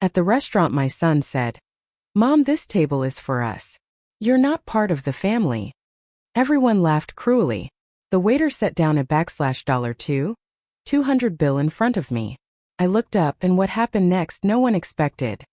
At the restaurant, my son said, "Mom, this table is for us. You're not part of the family." Everyone laughed cruelly. The waiter set down a $200 bill in front of me. I looked up, and what happened next no one expected.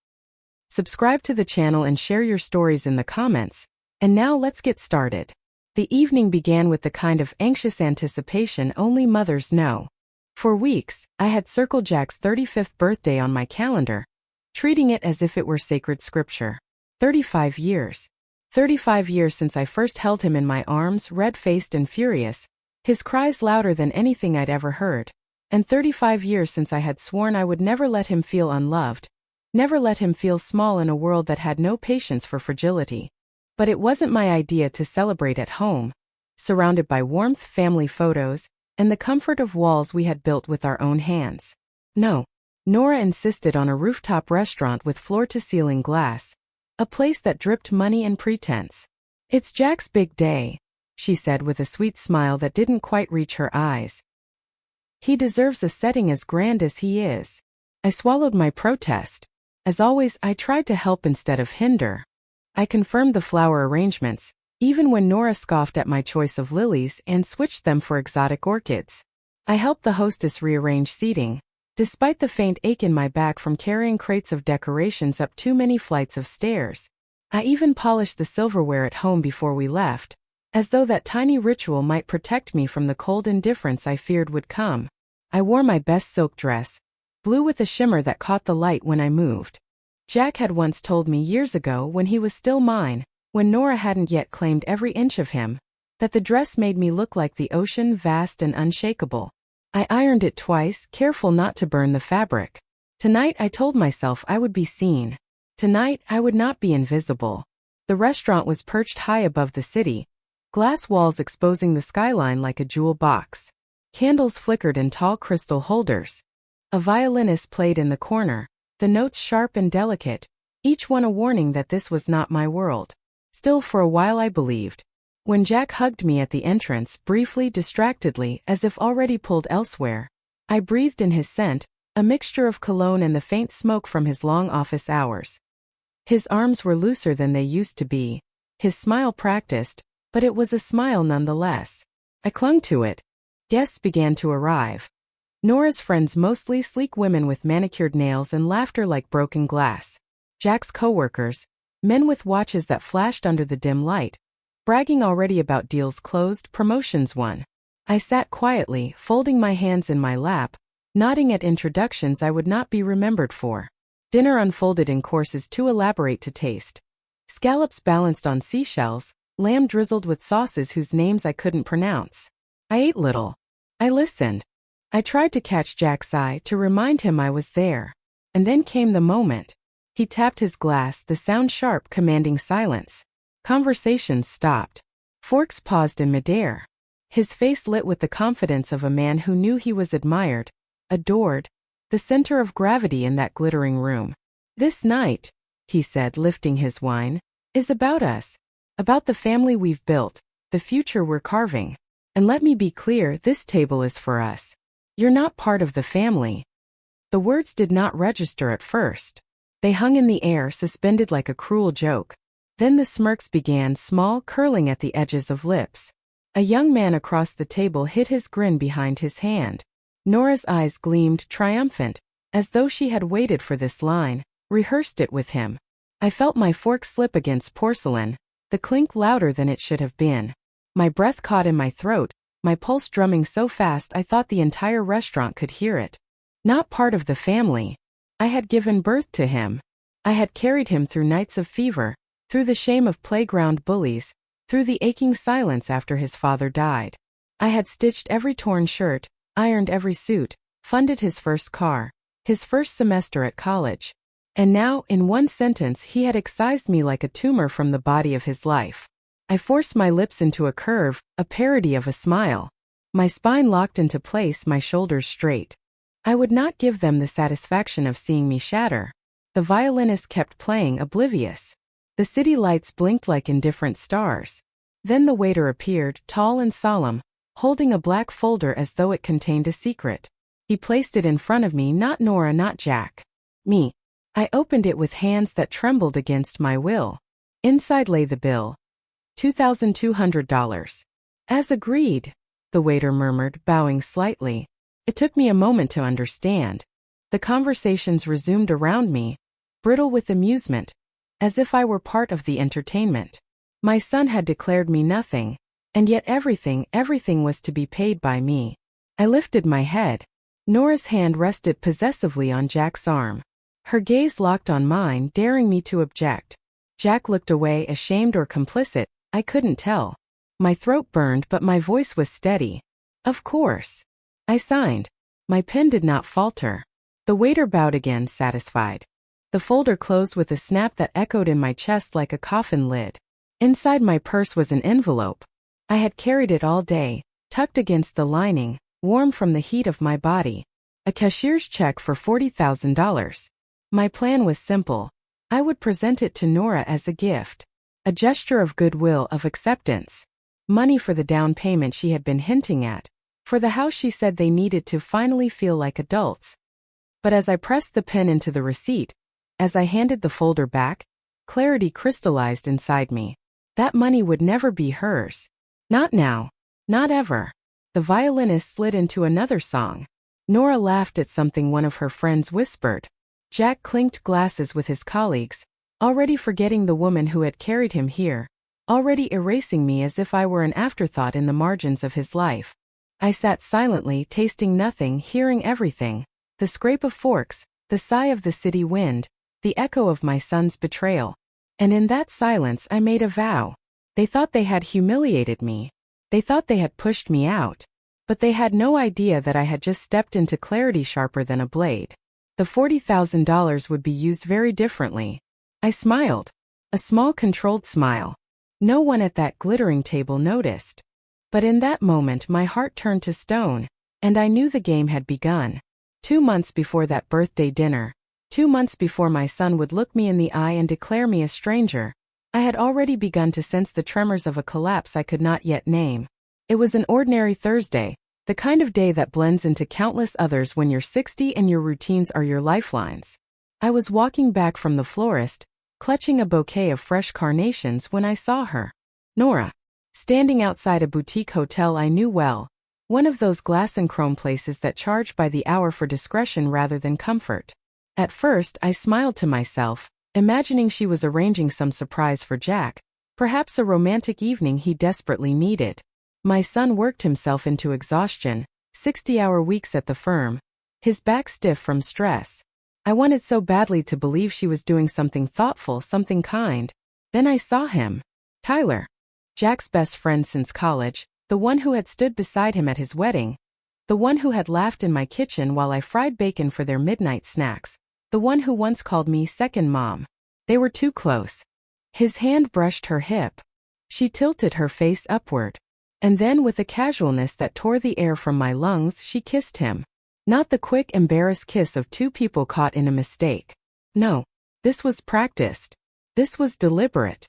Subscribe to the channel and share your stories in the comments. And now let's get started. The evening began with the kind of anxious anticipation only mothers know. For weeks, I had circled Jack's 35th birthday on my calendar, treating it as if it were sacred scripture. 35 years. 35 years since I first held him in my arms, red-faced and furious, his cries louder than anything I'd ever heard. And 35 years since I had sworn I would never let him feel unloved, never let him feel small in a world that had no patience for fragility. But it wasn't my idea to celebrate at home, surrounded by warmth, family photos, and the comfort of walls we had built with our own hands. No. Nora insisted on a rooftop restaurant with floor-to-ceiling glass, a place that dripped money and pretense. "It's Jack's big day," she said with a sweet smile that didn't quite reach her eyes. "He deserves a setting as grand as he is." I swallowed my protest. As always, I tried to help instead of hinder. I confirmed the flower arrangements, even when Nora scoffed at my choice of lilies and switched them for exotic orchids. I helped the hostess rearrange seating, despite the faint ache in my back from carrying crates of decorations up too many flights of stairs. I even polished the silverware at home before we left, as though that tiny ritual might protect me from the cold indifference I feared would come. I wore my best silk dress, blue with a shimmer that caught the light when I moved. Jack had once told me years ago, when he was still mine, when Nora hadn't yet claimed every inch of him, that the dress made me look like the ocean, vast and unshakable. I ironed it twice, careful not to burn the fabric. Tonight I told myself I would be seen. Tonight I would not be invisible. The restaurant was perched high above the city, glass walls exposing the skyline like a jewel box. Candles flickered in tall crystal holders. A violinist played in the corner, the notes sharp and delicate, each one a warning that this was not my world. Still, for a while I believed. When Jack hugged me at the entrance, briefly, distractedly, as if already pulled elsewhere, I breathed in his scent, a mixture of cologne and the faint smoke from his long office hours. His arms were looser than they used to be, his smile practiced, but it was a smile nonetheless. I clung to it. Guests began to arrive. Nora's friends, mostly sleek women with manicured nails and laughter like broken glass. Jack's coworkers, men with watches that flashed under the dim light, bragging already about deals closed, promotions won. I sat quietly, folding my hands in my lap, nodding at introductions I would not be remembered for. Dinner unfolded in courses too elaborate to taste. Scallops balanced on seashells, lamb drizzled with sauces whose names I couldn't pronounce. I ate little. I listened. I tried to catch Jack's eye, to remind him I was there. And then came the moment. He tapped his glass, the sound sharp, commanding silence. Conversations stopped. Forks paused in midair. His face lit with the confidence of a man who knew he was admired, adored, the center of gravity in that glittering room. "This night," he said, lifting his wine, "is about us. About the family we've built, the future we're carving. And let me be clear, this table is for us. You're not part of the family." The words did not register at first. They hung in the air, suspended like a cruel joke. Then the smirks began, small, curling at the edges of lips. A young man across the table hid his grin behind his hand. Nora's eyes gleamed, triumphant, as though she had waited for this line, rehearsed it with him. I felt my fork slip against porcelain, the clink louder than it should have been. My breath caught in my throat, my pulse drumming so fast I thought the entire restaurant could hear it. Not part of the family. I had given birth to him. I had carried him through nights of fever, through the shame of playground bullies, through the aching silence after his father died. I had stitched every torn shirt, ironed every suit, funded his first car, his first semester at college. And now, in one sentence, he had excised me like a tumor from the body of his life. I forced my lips into a curve, a parody of a smile. My spine locked into place, my shoulders straight. I would not give them the satisfaction of seeing me shatter. The violinist kept playing, oblivious. The city lights blinked like indifferent stars. Then the waiter appeared, tall and solemn, holding a black folder as though it contained a secret. He placed it in front of me, not Nora, not Jack. Me. I opened it with hands that trembled against my will. Inside lay the bill. $2,200. As agreed, the waiter murmured, bowing slightly. It took me a moment to understand. The conversations resumed around me, brittle with amusement, as if I were part of the entertainment. My son had declared me nothing, and yet everything was to be paid by me. I lifted my head. Nora's hand rested possessively on Jack's arm. Her gaze locked on mine, daring me to object. Jack looked away, ashamed or complicit, I couldn't tell. My throat burned, but my voice was steady. Of course. I signed. My pen did not falter. The waiter bowed again, satisfied. The folder closed with a snap that echoed in my chest like a coffin lid. Inside my purse was an envelope. I had carried it all day, tucked against the lining, warm from the heat of my body. A cashier's check for $40,000. My plan was simple. I would present it to Nora as a gift. A gesture of goodwill, of acceptance. Money for the down payment she had been hinting at. For the house she said they needed to finally feel like adults. But as I pressed the pen into the receipt, as I handed the folder back, clarity crystallized inside me. That money would never be hers. Not now. Not ever. The violinist slid into another song. Nora laughed at something one of her friends whispered. Jack clinked glasses with his colleagues, already forgetting the woman who had carried him here, already erasing me as if I were an afterthought in the margins of his life. I sat silently, tasting nothing, hearing everything. The scrape of forks, the sigh of the city wind, the echo of my son's betrayal. And in that silence I made a vow. They thought they had humiliated me. They thought they had pushed me out. But they had no idea that I had just stepped into clarity sharper than a blade. The $40,000 would be used very differently. I smiled. A small controlled smile. No one at that glittering table noticed. But in that moment my heart turned to stone, and I knew the game had begun. 2 months before that birthday dinner, 2 months before my son would look me in the eye and declare me a stranger, I had already begun to sense the tremors of a collapse I could not yet name. It was an ordinary Thursday, the kind of day that blends into countless others when you're 60 and your routines are your lifelines. I was walking back from the florist, clutching a bouquet of fresh carnations when I saw her. Nora. Standing outside a boutique hotel I knew well, one of those glass and chrome places that charge by the hour for discretion rather than comfort. At first I smiled to myself, imagining she was arranging some surprise for Jack, perhaps a romantic evening he desperately needed. My son worked himself into exhaustion, 60-hour weeks at the firm, his back stiff from stress. I wanted so badly to believe she was doing something thoughtful, something kind. Then I saw him. Tyler. Jack's best friend since college, the one who had stood beside him at his wedding, the one who had laughed in my kitchen while I fried bacon for their midnight snacks, the one who once called me second mom. They were too close. His hand brushed her hip. She tilted her face upward. And then with a casualness that tore the air from my lungs, she kissed him. Not the quick, embarrassed kiss of two people caught in a mistake. No. This was practiced. This was deliberate.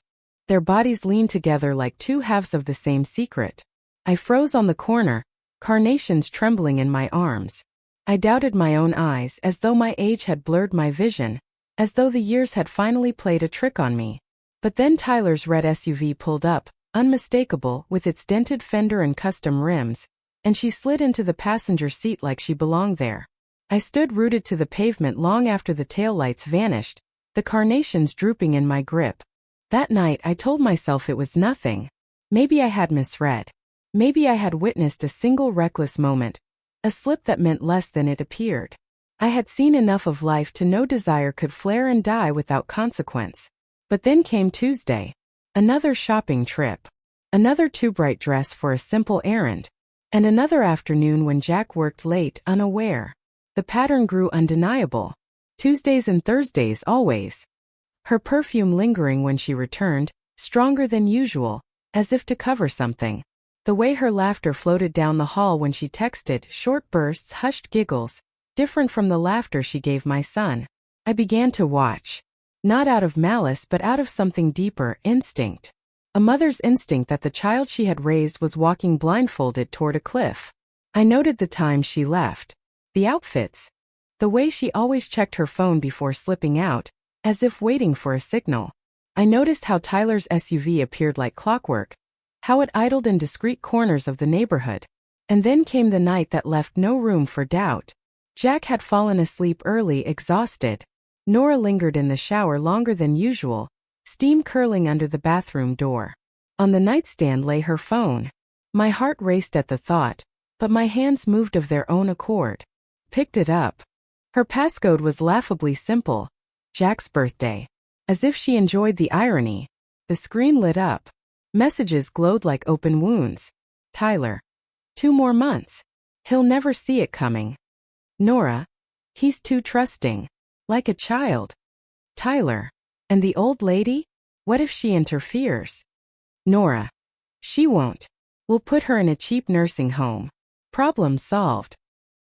Their bodies leaned together like two halves of the same secret. I froze on the corner, carnations trembling in my arms. I doubted my own eyes, as though my age had blurred my vision, as though the years had finally played a trick on me. But then Tyler's red SUV pulled up, unmistakable, with its dented fender and custom rims, and she slid into the passenger seat like she belonged there. I stood rooted to the pavement long after the taillights vanished, the carnations drooping in my grip. That night I told myself it was nothing. Maybe I had misread. Maybe I had witnessed a single reckless moment, a slip that meant less than it appeared. I had seen enough of life to know desire could flare and die without consequence. But then came Tuesday. Another shopping trip. Another too bright dress for a simple errand. And another afternoon when Jack worked late, unaware. The pattern grew undeniable. Tuesdays and Thursdays always. Her perfume lingering when she returned, stronger than usual, as if to cover something. The way her laughter floated down the hall when she texted, short bursts, hushed giggles, different from the laughter she gave my son. I began to watch. Not out of malice but out of something deeper, instinct. A mother's instinct that the child she had raised was walking blindfolded toward a cliff. I noted the time she left. The outfits. The way she always checked her phone before slipping out, as if waiting for a signal. I noticed how Tyler's SUV appeared like clockwork, how it idled in discreet corners of the neighborhood. And then came the night that left no room for doubt. Jack had fallen asleep early, exhausted. Nora lingered in the shower longer than usual, steam curling under the bathroom door. On the nightstand lay her phone. My heart raced at the thought, but my hands moved of their own accord. Picked it up. Her passcode was laughably simple. Jack's birthday. As if she enjoyed the irony, the screen lit up. Messages glowed like open wounds. Tyler. 2 more months. He'll never see it coming. Nora. He's too trusting. Like a child. Tyler. And the old lady? What if she interferes? Nora. She won't. We'll put her in a cheap nursing home. Problem solved.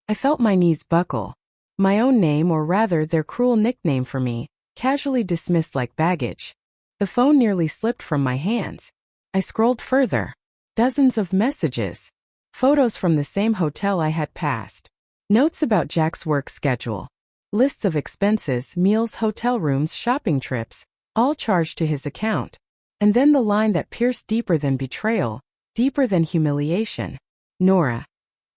I felt my knees buckle. My own name, or rather their cruel nickname for me, casually dismissed like baggage. The phone nearly slipped from my hands. I scrolled further. Dozens of messages. Photos from the same hotel I had passed. Notes about Jack's work schedule. Lists of expenses, meals, hotel rooms, shopping trips, all charged to his account. And then the line that pierced deeper than betrayal, deeper than humiliation. Nora.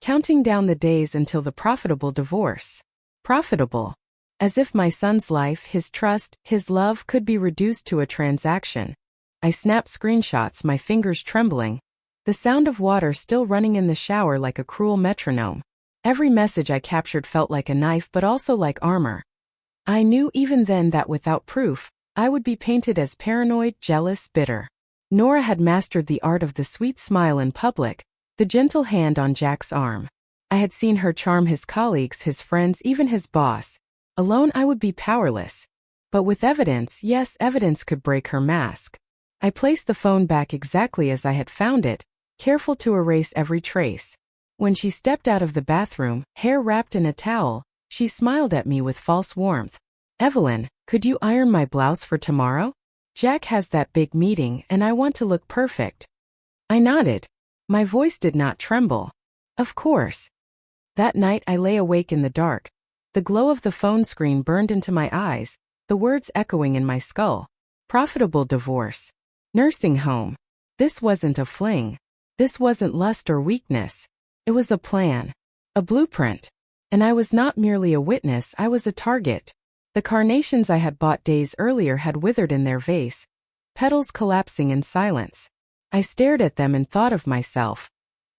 Counting down the days until the profitable divorce. Profitable. As if my son's life, his trust, his love could be reduced to a transaction. I snapped screenshots, my fingers trembling. The sound of water still running in the shower like a cruel metronome. Every message I captured felt like a knife but also like armor. I knew even then that without proof, I would be painted as paranoid, jealous, bitter. Nora had mastered the art of the sweet smile in public, the gentle hand on Jack's arm. I had seen her charm his colleagues, his friends, even his boss. Alone I would be powerless. But with evidence, yes, evidence could break her mask. I placed the phone back exactly as I had found it, careful to erase every trace. When she stepped out of the bathroom, hair wrapped in a towel, she smiled at me with false warmth. Evelyn, could you iron my blouse for tomorrow? Jack has that big meeting and I want to look perfect. I nodded. My voice did not tremble. Of course. That night I lay awake in the dark. The glow of the phone screen burned into my eyes, the words echoing in my skull. Profitable divorce. Nursing home. This wasn't a fling. This wasn't lust or weakness. It was a plan. A blueprint. And I was not merely a witness, I was a target. The carnations I had bought days earlier had withered in their vase, petals collapsing in silence. I stared at them and thought of myself.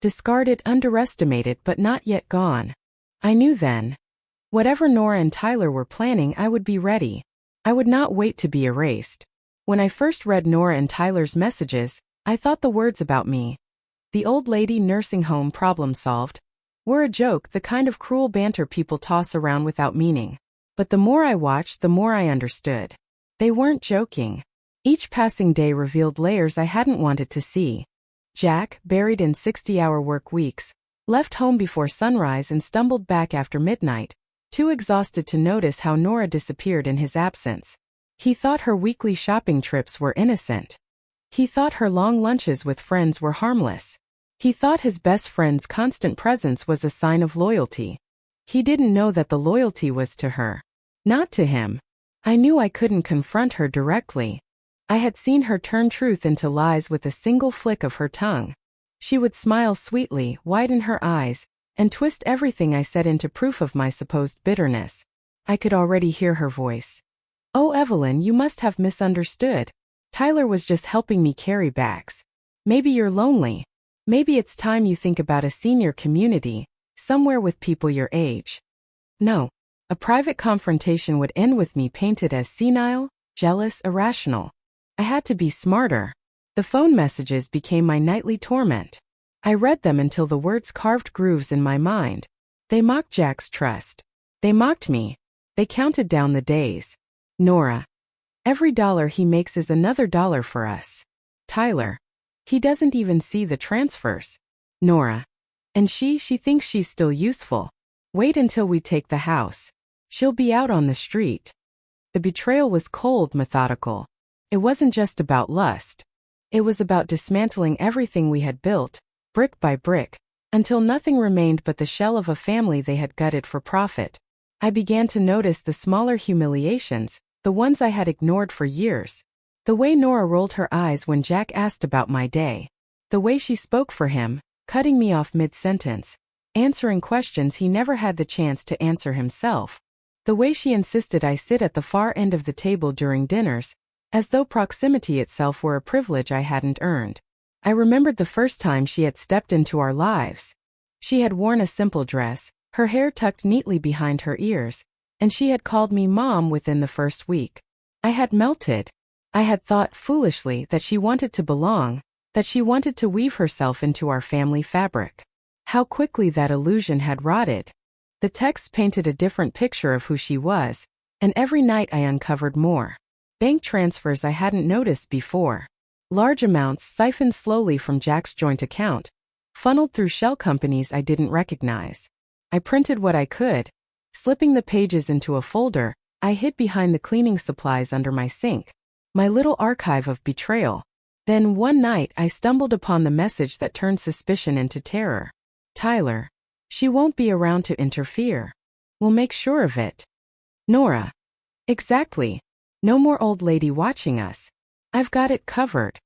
Discarded, underestimated, but not yet gone. I knew then. Whatever Nora and Tyler were planning, I would be ready. I would not wait to be erased. When I first read Nora and Tyler's messages, I thought the words about me, the old lady nursing home problem solved, were a joke, the kind of cruel banter people toss around without meaning. But the more I watched, the more I understood. They weren't joking. Each passing day revealed layers I hadn't wanted to see. Jack, buried in 60-hour work weeks, left home before sunrise and stumbled back after midnight, too exhausted to notice how Nora disappeared in his absence. He thought her weekly shopping trips were innocent. He thought her long lunches with friends were harmless. He thought his best friend's constant presence was a sign of loyalty. He didn't know that the loyalty was to her, not to him. I knew I couldn't confront her directly. I had seen her turn truth into lies with a single flick of her tongue. She would smile sweetly, widen her eyes, and twist everything I said into proof of my supposed bitterness. I could already hear her voice. Oh, Evelyn, you must have misunderstood. Tyler was just helping me carry bags. Maybe you're lonely. Maybe it's time you think about a senior community, somewhere with people your age. No. A private confrontation would end with me painted as senile, jealous, irrational. I had to be smarter. The phone messages became my nightly torment. I read them until the words carved grooves in my mind. They mocked Jack's trust. They mocked me. They counted down the days. Nora. Every dollar he makes is another dollar for us. Tyler. He doesn't even see the transfers. Nora. And she thinks she's still useful. Wait until we take the house. She'll be out on the street. The betrayal was cold, methodical. It wasn't just about lust. It was about dismantling everything we had built, brick by brick, until nothing remained but the shell of a family they had gutted for profit. I began to notice the smaller humiliations, the ones I had ignored for years. The way Nora rolled her eyes when Jack asked about my day. The way she spoke for him, cutting me off mid-sentence, answering questions he never had the chance to answer himself. The way she insisted I sit at the far end of the table during dinners, as though proximity itself were a privilege I hadn't earned. I remembered the first time she had stepped into our lives. She had worn a simple dress, her hair tucked neatly behind her ears, and she had called me Mom within the first week. I had melted. I had thought foolishly that she wanted to belong, that she wanted to weave herself into our family fabric. How quickly that illusion had rotted. The texts painted a different picture of who she was, and every night I uncovered more. Bank transfers I hadn't noticed before. Large amounts siphoned slowly from Jack's joint account, funneled through shell companies I didn't recognize. I printed what I could. Slipping the pages into a folder, I hid behind the cleaning supplies under my sink. My little archive of betrayal. Then one night I stumbled upon the message that turned suspicion into terror. Tyler. She won't be around to interfere. We'll make sure of it. Nora. Exactly. No more old lady watching us. I've got it covered.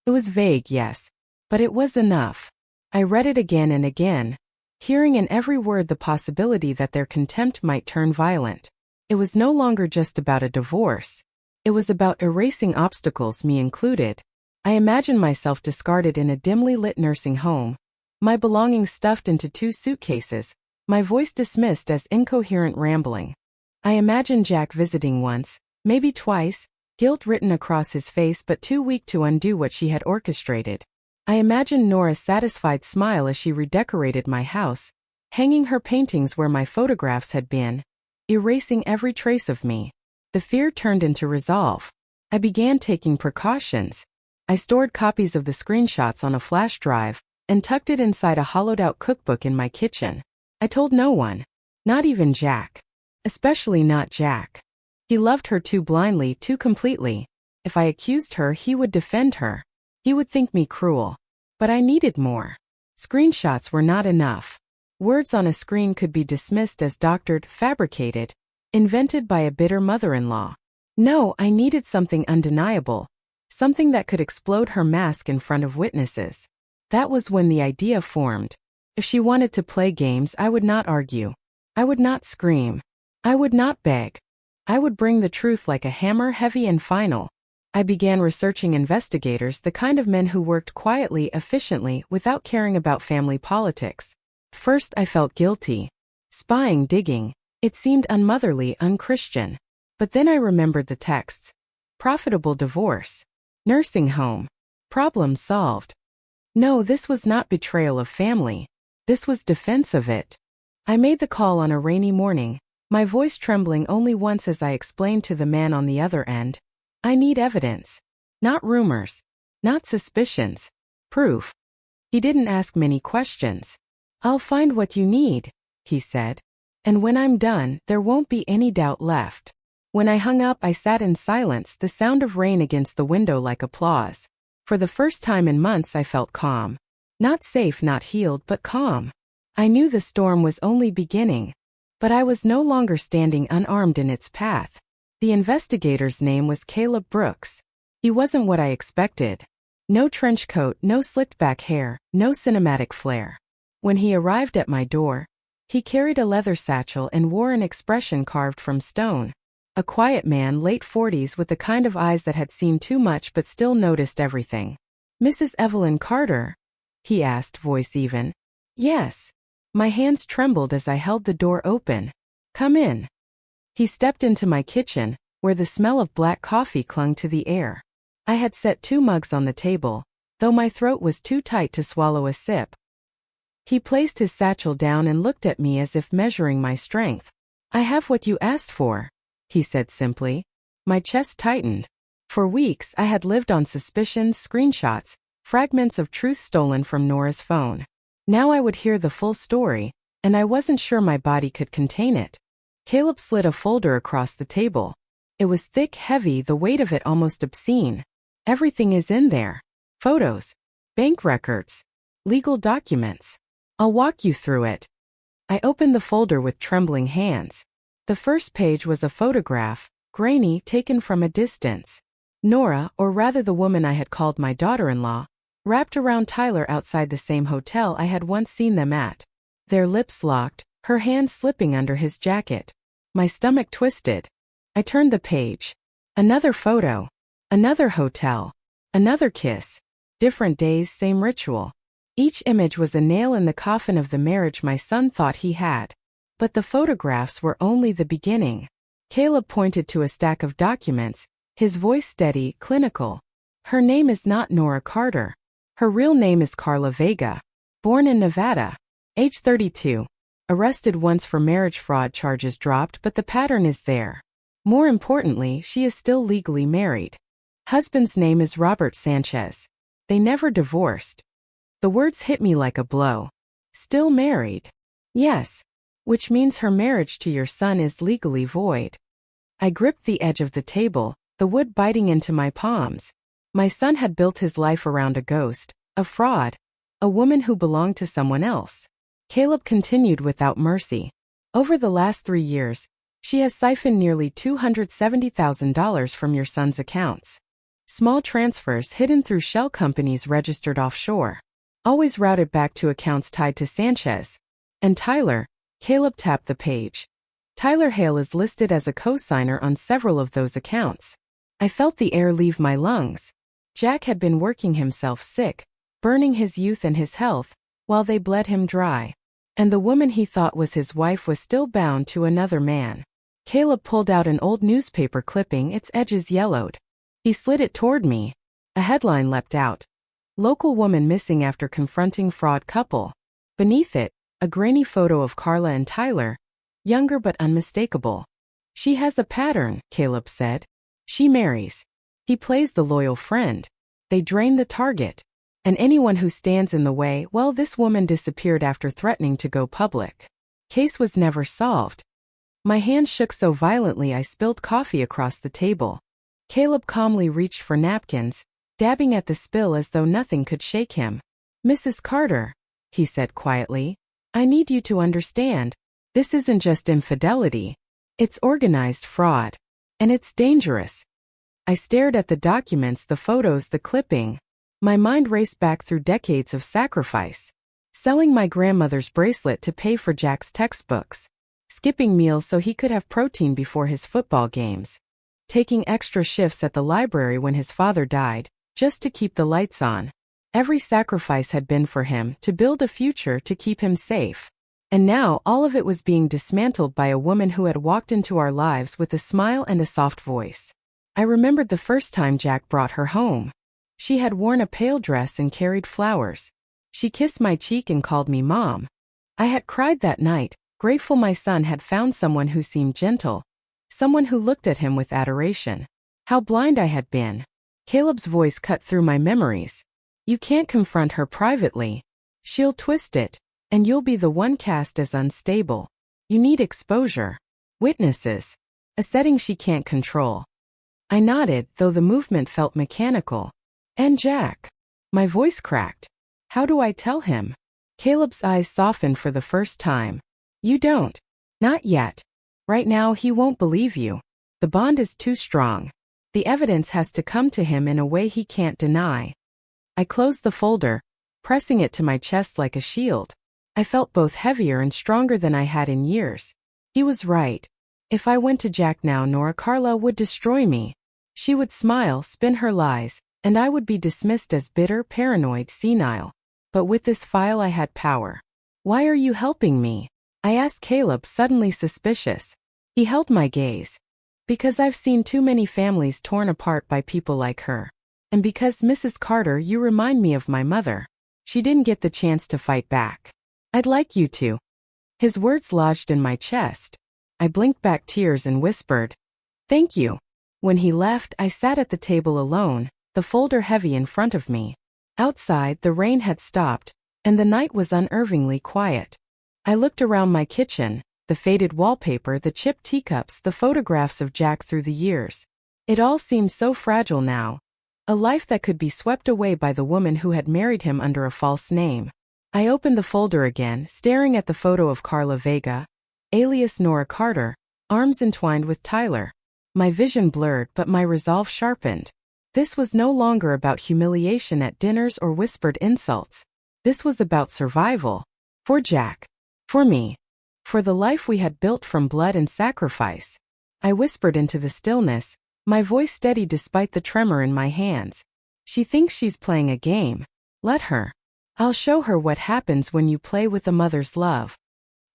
It was vague, yes, but it was enough. I read it again and again, hearing in every word the possibility that their contempt might turn violent. It was no longer just about a divorce. It was about erasing obstacles, me included. I imagined myself discarded in a dimly lit nursing home, my belongings stuffed into 2 suitcases, my voice dismissed as incoherent rambling. I imagined Jack visiting once, maybe twice, guilt written across his face but too weak to undo what she had orchestrated. I imagined Nora's satisfied smile as she redecorated my house, hanging her paintings where my photographs had been, erasing every trace of me. The fear turned into resolve. I began taking precautions. I stored copies of the screenshots on a flash drive and tucked it inside a hollowed-out cookbook in my kitchen. I told no one, not even Jack. Especially not Jack. He loved her too blindly, too completely. If I accused her, he would defend her. He would think me cruel. But I needed more. Screenshots were not enough. Words on a screen could be dismissed as doctored, fabricated, invented by a bitter mother-in-law. No, I needed something undeniable, something that could explode her mask in front of witnesses. That was when the idea formed. If she wanted to play games, I would not argue. I would not scream. I would not beg. I would bring the truth like a hammer, heavy and final. I began researching investigators, the kind of men who worked quietly, efficiently, without caring about family politics. First, I felt guilty. Spying, digging. It seemed unmotherly, unchristian. But then I remembered the texts. Profitable divorce. Nursing home. Problem solved. No, this was not betrayal of family. This was defense of it. I made the call on a rainy morning, my voice trembling only once as I explained to the man on the other end. I need evidence. Not rumors. Not suspicions. Proof. He didn't ask many questions. I'll find what you need, he said. And when I'm done, there won't be any doubt left. When I hung up, I sat in silence, the sound of rain against the window like applause. For the first time in months, I felt calm. Not safe, not healed, but calm. I knew the storm was only beginning. But I was no longer standing unarmed in its path. The investigator's name was Caleb Brooks. He wasn't what I expected. No trench coat, no slicked back hair, no cinematic flair. When he arrived at my door, he carried a leather satchel and wore an expression carved from stone. A quiet man, late 40s, with the kind of eyes that had seen too much but still noticed everything. Mrs. Evelyn Carter? He asked, voice even. Yes. My hands trembled as I held the door open. Come in. He stepped into my kitchen, where the smell of black coffee clung to the air. I had set 2 mugs on the table, though my throat was too tight to swallow a sip. He placed his satchel down and looked at me as if measuring my strength. I have what you asked for, he said simply. My chest tightened. For weeks, I had lived on suspicions, screenshots, fragments of truth stolen from Nora's phone. Now I would hear the full story, and I wasn't sure my body could contain it. Caleb slid a folder across the table. It was thick, heavy, the weight of it almost obscene. Everything is in there. Photos, bank records, legal documents. I'll walk you through it. I opened the folder with trembling hands. The first page was a photograph, grainy, taken from a distance. Nora, or rather the woman I had called my daughter-in-law, wrapped around Tyler outside the same hotel I had once seen them at. Their lips locked, her hand slipping under his jacket. My stomach twisted. I turned the page. Another photo. Another hotel. Another kiss. Different days, same ritual. Each image was a nail in the coffin of the marriage my son thought he had. But the photographs were only the beginning. Caleb pointed to a stack of documents, his voice steady, clinical. Her name is not Nora Carter. Her real name is Carla Vega. Born in Nevada. Age 32. Arrested once for marriage fraud charges dropped, but the pattern is there. More importantly, she is still legally married. Husband's name is Robert Sanchez. They never divorced. The words hit me like a blow. Still married? Yes. Which means her marriage to your son is legally void. I gripped the edge of the table, the wood biting into my palms. My son had built his life around a ghost, a fraud, a woman who belonged to someone else. Caleb continued without mercy. Over the last 3 years, she has siphoned nearly $270,000 from your son's accounts. Small transfers hidden through shell companies registered offshore. Always routed back to accounts tied to Sanchez. And Tyler, Caleb tapped the page. Tyler Hale is listed as a co-signer on several of those accounts. I felt the air leave my lungs. Jack had been working himself sick, burning his youth and his health, while they bled him dry. And the woman he thought was his wife was still bound to another man. Caleb pulled out an old newspaper clipping, its edges yellowed. He slid it toward me. A headline leapt out. Local woman missing after confronting fraud couple. Beneath it, a grainy photo of Carla and Tyler, younger but unmistakable. She has a pattern, Caleb said. She marries. He plays the loyal friend. They drain the target. And anyone who stands in the way, well, this woman disappeared after threatening to go public. Case was never solved. My hand shook so violently I spilled coffee across the table. Caleb calmly reached for napkins, dabbing at the spill as though nothing could shake him. Mrs. Carter, he said quietly, I need you to understand. This isn't just infidelity. It's organized fraud. And it's dangerous. I stared at the documents, the photos, the clipping. My mind raced back through decades of sacrifice. Selling my grandmother's bracelet to pay for Jack's textbooks. Skipping meals so he could have protein before his football games. Taking extra shifts at the library when his father died, just to keep the lights on. Every sacrifice had been for him, to build a future, to keep him safe. And now all of it was being dismantled by a woman who had walked into our lives with a smile and a soft voice. I remembered the first time Jack brought her home. She had worn a pale dress and carried flowers. She kissed my cheek and called me Mom. I had cried that night, grateful my son had found someone who seemed gentle. Someone who looked at him with adoration. How blind I had been. Caleb's voice cut through my memories. You can't confront her privately. She'll twist it, and you'll be the one cast as unstable. You need exposure. Witnesses. A setting she can't control. I nodded, though the movement felt mechanical. And Jack. My voice cracked. How do I tell him? Caleb's eyes softened for the first time. You don't. Not yet. Right now he won't believe you. The bond is too strong. The evidence has to come to him in a way he can't deny. I closed the folder, pressing it to my chest like a shield. I felt both heavier and stronger than I had in years. He was right. If I went to Jack now, Nora Carla would destroy me. She would smile, spin her lies, and I would be dismissed as bitter, paranoid, senile. But with this file I had power. Why are you helping me? I asked Caleb, suddenly suspicious. He held my gaze. Because I've seen too many families torn apart by people like her. And because, Mrs. Carter, you remind me of my mother. She didn't get the chance to fight back. I'd like you to. His words lodged in my chest. I blinked back tears and whispered, Thank you. When he left, I sat at the table alone, the folder heavy in front of me. Outside, the rain had stopped, and the night was unnervingly quiet. I looked around my kitchen, the faded wallpaper, the chipped teacups, the photographs of Jack through the years. It all seemed so fragile now. A life that could be swept away by the woman who had married him under a false name. I opened the folder again, staring at the photo of Carla Vega, alias Nora Carter, arms entwined with Tyler. My vision blurred but my resolve sharpened. This was no longer about humiliation at dinners or whispered insults. This was about survival. For Jack. For me. For the life we had built from blood and sacrifice. I whispered into the stillness, my voice steady despite the tremor in my hands. She thinks she's playing a game. Let her. I'll show her what happens when you play with a mother's love.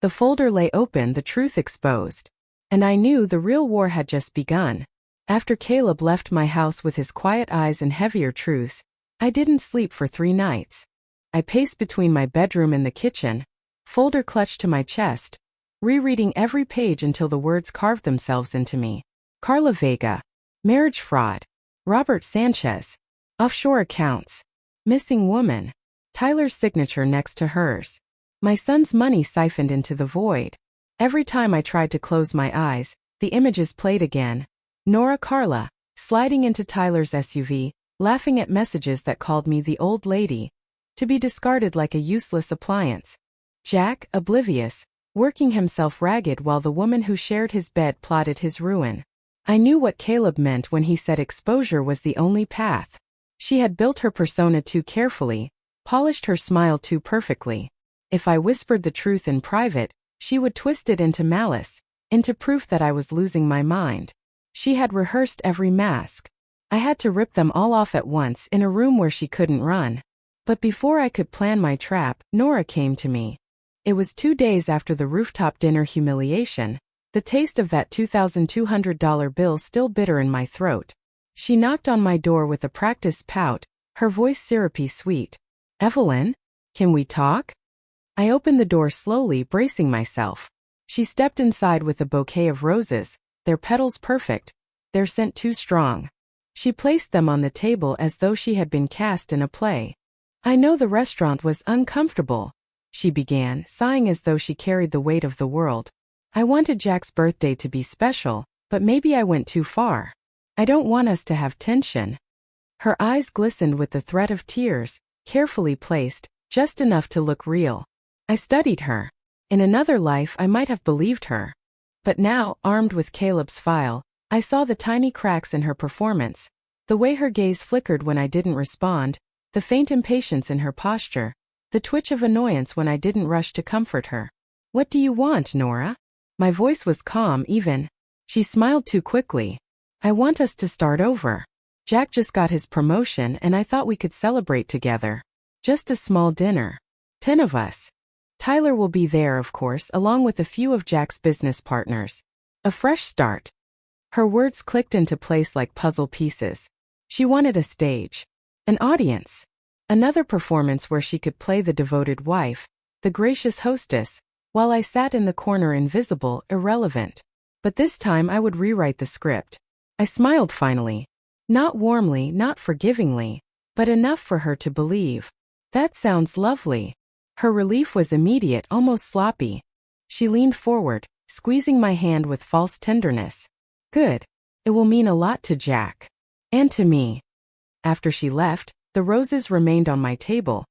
The folder lay open, the truth exposed. And I knew the real war had just begun. After Caleb left my house with his quiet eyes and heavier truths, I didn't sleep for 3 nights. I paced between my bedroom and the kitchen, folder clutched to my chest, rereading every page until the words carved themselves into me. Carla Vega. Marriage fraud. Robert Sanchez. Offshore accounts. Missing woman. Tyler's signature next to hers. My son's money siphoned into the void. Every time I tried to close my eyes, the images played again. Nora Carla, sliding into Tyler's SUV, laughing at messages that called me the old lady, to be discarded like a useless appliance. Jack, oblivious, working himself ragged while the woman who shared his bed plotted his ruin. I knew what Caleb meant when he said exposure was the only path. She had built her persona too carefully, polished her smile too perfectly. If I whispered the truth in private, she would twist it into malice, into proof that I was losing my mind. She had rehearsed every mask. I had to rip them all off at once in a room where she couldn't run. But before I could plan my trap, Nora came to me. It was 2 days after the rooftop dinner humiliation, the taste of that $2,200 bill still bitter in my throat. She knocked on my door with a practiced pout, her voice syrupy sweet. Evelyn, can we talk? I opened the door slowly, bracing myself. She stepped inside with a bouquet of roses, their petals perfect, their scent too strong. She placed them on the table as though she had been cast in a play. I know the restaurant was uncomfortable, she began, sighing as though she carried the weight of the world. I wanted Jack's birthday to be special, but maybe I went too far. I don't want us to have tension. Her eyes glistened with the threat of tears, carefully placed, just enough to look real. I studied her. In another life I might have believed her. But now, armed with Caleb's file, I saw the tiny cracks in her performance, the way her gaze flickered when I didn't respond, the faint impatience in her posture, the twitch of annoyance when I didn't rush to comfort her. What do you want, Nora? My voice was calm even. She smiled too quickly. I want us to start over. Jack just got his promotion and I thought we could celebrate together. Just a small dinner. 10 of us. Tyler will be there, of course, along with a few of Jack's business partners. A fresh start. Her words clicked into place like puzzle pieces. She wanted a stage. An audience. Another performance where she could play the devoted wife, the gracious hostess, while I sat in the corner invisible, irrelevant. But this time I would rewrite the script. I smiled finally. Not warmly, not forgivingly, but enough for her to believe. That sounds lovely. Her relief was immediate, almost sloppy. She leaned forward, squeezing my hand with false tenderness. Good. It will mean a lot to Jack. And to me. After she left, the roses remained on my table,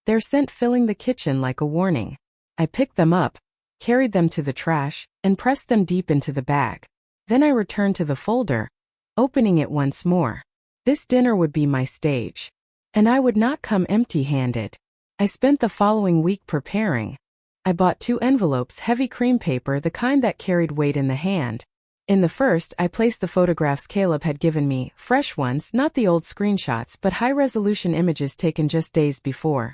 their scent filling the kitchen like a warning. I picked them up, carried them to the trash, and pressed them deep into the bag. Then I returned to the folder, opening it once more. This dinner would be my stage. And I would not come empty-handed. I spent the following week preparing. I bought 2 envelopes, heavy cream paper, the kind that carried weight in the hand. In the first, I placed the photographs Caleb had given me, fresh ones, not the old screenshots but high-resolution images taken just days before.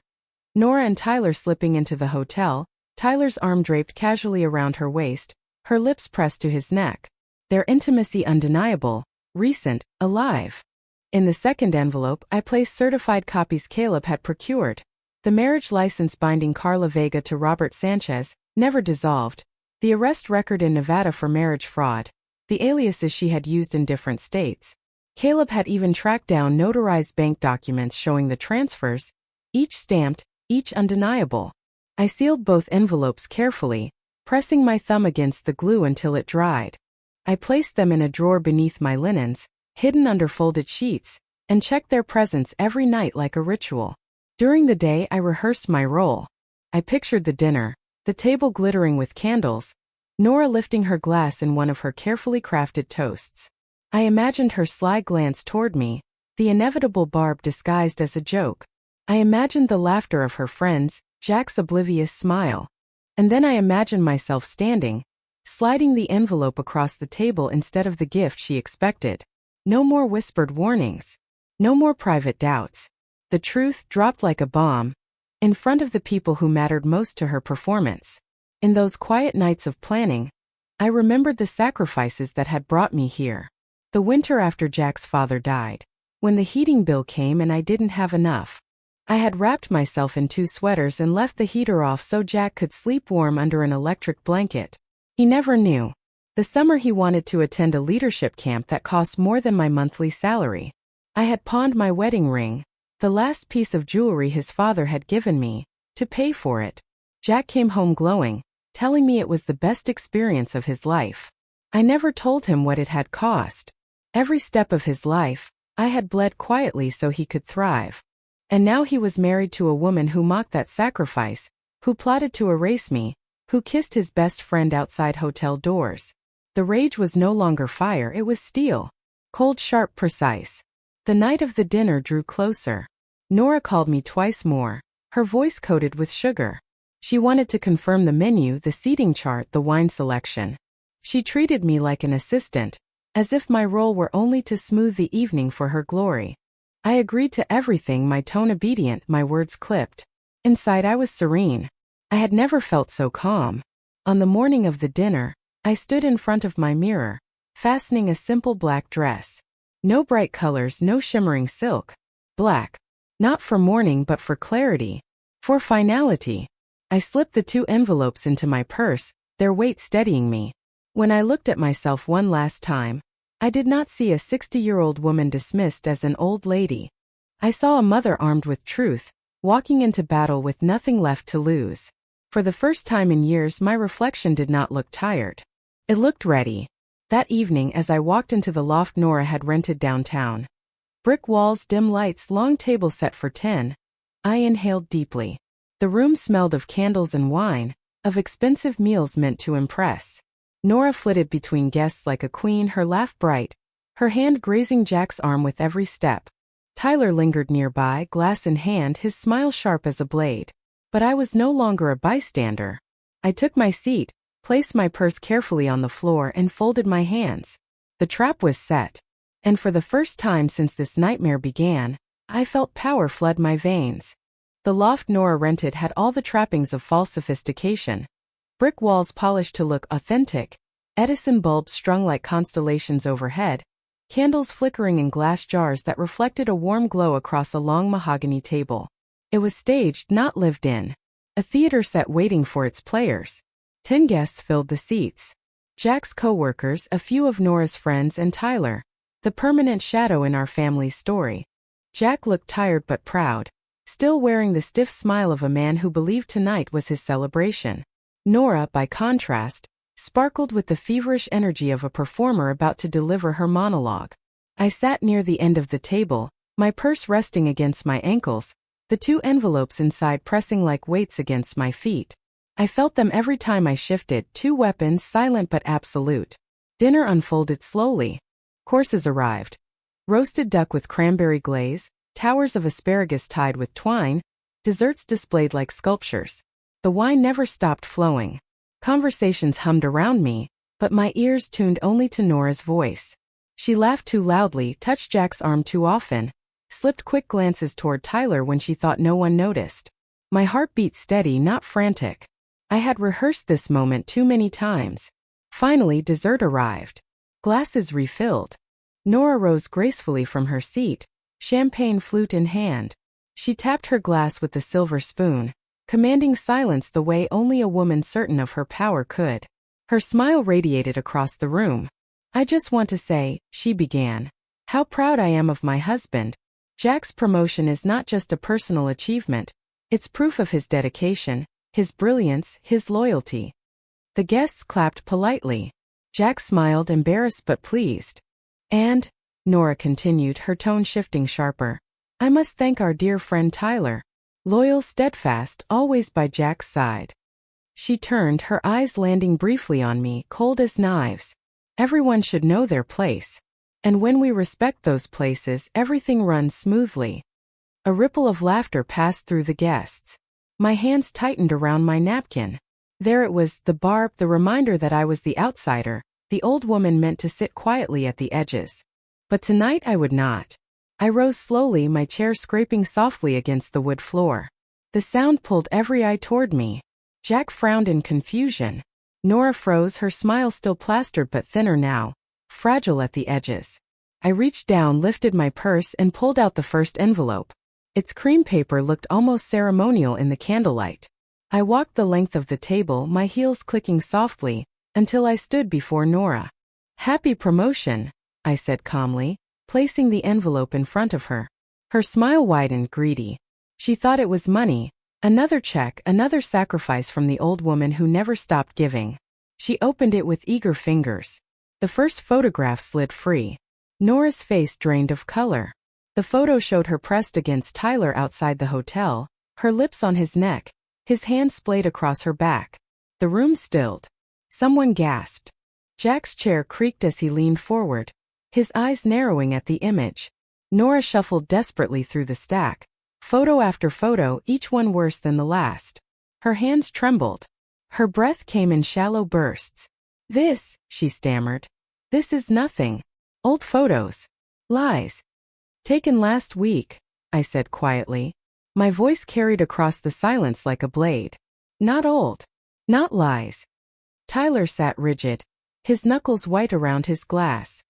Nora and Tyler slipping into the hotel, Tyler's arm draped casually around her waist, her lips pressed to his neck. Their intimacy undeniable, recent, alive. In the second envelope, I placed certified copies Caleb had procured. The marriage license binding Carla Vega to Robert Sanchez, never dissolved, the arrest record in Nevada for marriage fraud, the aliases she had used in different states. Caleb had even tracked down notarized bank documents showing the transfers, each stamped, each undeniable. I sealed both envelopes carefully, pressing my thumb against the glue until it dried. I placed them in a drawer beneath my linens, hidden under folded sheets, and checked their presence every night like a ritual. During the day I rehearsed my role. I pictured the dinner, the table glittering with candles, Nora lifting her glass in one of her carefully crafted toasts. I imagined her sly glance toward me, the inevitable barb disguised as a joke. I imagined the laughter of her friends, Jack's oblivious smile. And then I imagined myself standing, sliding the envelope across the table instead of the gift she expected. No more whispered warnings. No more private doubts. The truth dropped like a bomb, in front of the people who mattered most to her performance. In those quiet nights of planning, I remembered the sacrifices that had brought me here. The winter after Jack's father died, when the heating bill came and I didn't have enough. I had wrapped myself in 2 sweaters and left the heater off so Jack could sleep warm under an electric blanket. He never knew. The summer he wanted to attend a leadership camp that cost more than my monthly salary. I had pawned my wedding ring, the last piece of jewelry his father had given me, to pay for it. Jack came home glowing, telling me it was the best experience of his life. I never told him what it had cost. Every step of his life, I had bled quietly so he could thrive. And now he was married to a woman who mocked that sacrifice, who plotted to erase me, who kissed his best friend outside hotel doors. The rage was no longer fire, it was steel. Cold, sharp, precise. The night of the dinner drew closer. Nora called me twice more, her voice coated with sugar. She wanted to confirm the menu, the seating chart, the wine selection. She treated me like an assistant, as if my role were only to smooth the evening for her glory. I agreed to everything, my tone obedient, my words clipped. Inside I was serene. I had never felt so calm. On the morning of the dinner, I stood in front of my mirror, fastening a simple black dress. No bright colors, no shimmering silk. Black. Not for mourning but for clarity. For finality. I slipped the 2 envelopes into my purse, their weight steadying me. When I looked at myself one last time, I did not see a 60-year-old woman dismissed as an old lady. I saw a mother armed with truth, walking into battle with nothing left to lose. For the first time in years, my reflection did not look tired. It looked ready. That evening, as I walked into the loft Nora had rented downtown. Brick walls, dim lights, long table set for 10. I inhaled deeply. The room smelled of candles and wine, of expensive meals meant to impress. Nora flitted between guests like a queen, her laugh bright, her hand grazing Jack's arm with every step. Tyler lingered nearby, glass in hand, his smile sharp as a blade. But I was no longer a bystander. I took my seat, placed my purse carefully on the floor and folded my hands. The trap was set. And for the first time since this nightmare began, I felt power flood my veins. The loft Nora rented had all the trappings of false sophistication. Brick walls polished to look authentic, Edison bulbs strung like constellations overhead, candles flickering in glass jars that reflected a warm glow across a long mahogany table. It was staged, not lived in. A theater set waiting for its players. 10 guests filled the seats. Jack's co-workers, a few of Nora's friends, and Tyler, the permanent shadow in our family's story. Jack looked tired but proud, still wearing the stiff smile of a man who believed tonight was his celebration. Nora, by contrast, sparkled with the feverish energy of a performer about to deliver her monologue. I sat near the end of the table, my purse resting against my ankles, the 2 envelopes inside pressing like weights against my feet. I felt them every time I shifted, 2 weapons, silent but absolute. Dinner unfolded slowly. Courses arrived. Roasted duck with cranberry glaze, towers of asparagus tied with twine, desserts displayed like sculptures. The wine never stopped flowing. Conversations hummed around me, but my ears tuned only to Nora's voice. She laughed too loudly, touched Jack's arm too often, slipped quick glances toward Tyler when she thought no one noticed. My heart beat steady, not frantic. I had rehearsed this moment too many times. Finally, dessert arrived. Glasses refilled. Nora rose gracefully from her seat, champagne flute in hand. She tapped her glass with the silver spoon, commanding silence the way only a woman certain of her power could. Her smile radiated across the room. "I just want to say," she began, "how proud I am of my husband. Jack's promotion is not just a personal achievement, it's proof of his dedication, his brilliance, his loyalty." The guests clapped politely. Jack smiled, embarrassed but pleased. "And," Nora continued, her tone shifting sharper, "I must thank our dear friend Tyler. Loyal, steadfast, always by Jack's side." She turned, her eyes landing briefly on me, cold as knives. Everyone should know their place. And when we respect those places, everything runs smoothly. A ripple of laughter passed through the guests. My hands tightened around my napkin. There it was, the barb, the reminder that I was the outsider, the old woman meant to sit quietly at the edges. But tonight I would not. I rose slowly, my chair scraping softly against the wood floor. The sound pulled every eye toward me. Jack frowned in confusion. Nora froze, her smile still plastered but thinner now, fragile at the edges. I reached down, lifted my purse, and pulled out the first envelope. Its cream paper looked almost ceremonial in the candlelight. I walked the length of the table, my heels clicking softly, until I stood before Nora. "Happy promotion," I said calmly, placing the envelope in front of her. Her smile widened, greedy. She thought it was money, another check, another sacrifice from the old woman who never stopped giving. She opened it with eager fingers. The first photograph slid free. Nora's face drained of color. The photo showed her pressed against Tyler outside the hotel, her lips on his neck, his hand splayed across her back. The room stilled. Someone gasped. Jack's chair creaked as he leaned forward, his eyes narrowing at the image. Nora shuffled desperately through the stack, photo after photo, each one worse than the last. Her hands trembled. Her breath came in shallow bursts. "This," she stammered. "This is nothing. Old photos. Lies. Taken last week," I said quietly. My voice carried across the silence like a blade. "Not old. Not lies." Tyler sat rigid, his knuckles white around his glass.